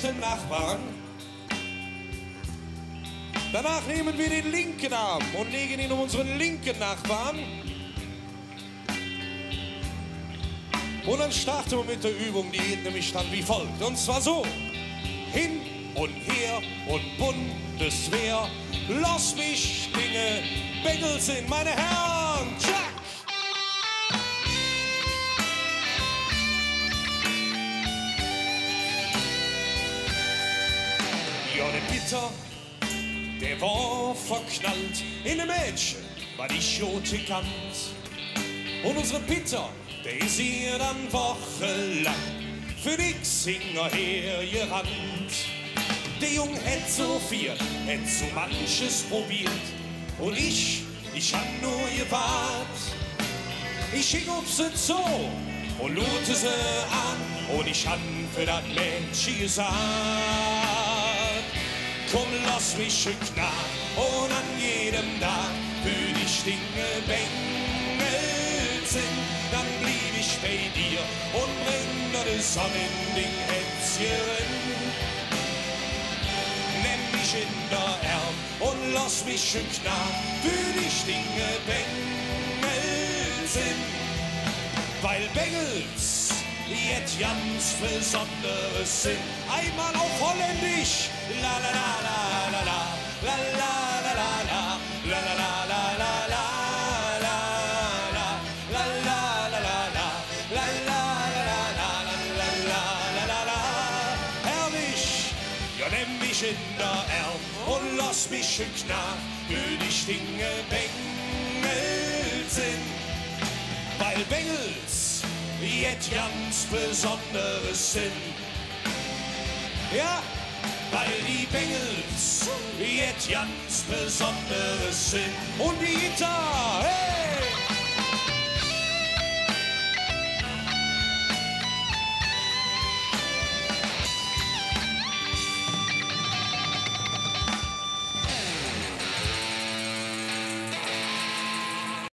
rechten Nachbarn. Danach nehmen wir den linken Arm und legen ihn um unseren linken Nachbarn. Und dann starten wir mit der Übung, die geht nämlich dann wie folgt. Und zwar so: hin und her und Bundeswehr. Lass mich Dinge Bengel sind, meine Herren. Tschak! Ja, der Peter, der war verknallt in ein Mädchen, war die Schote kannt. Und unsere Peter, der ist ihr dann wochenlang für nix hinterher gerannt. Der Junge hätt so viel, hätt so manches probiert. Und ich hab nur gewahrt. Ich ging auf sie zu und lute sie an. Und ich hab für das Mädchen gesagt: Komm, lass mich knall. Und an jedem Tag für dich Dinge Bengel sind. Dann blieb ich bei dir und bring dir das Sonnending Hetzchen. Nimm mich in der Arm und lass mich knall. Für dich Dinge Bengel sind. Weil Bengels jetzt ganz Besonderes sind. Einmal auf Holländisch. La la la la la la la la la la la la la la la la. In der Arm und lass mich knall, für dich Dinge Bengel sind. Weil Bengels jetzt ganz Besonderes sind. Ja, weil die Bengels jetzt ganz Besonderes sind. Und die Gitarre, hey!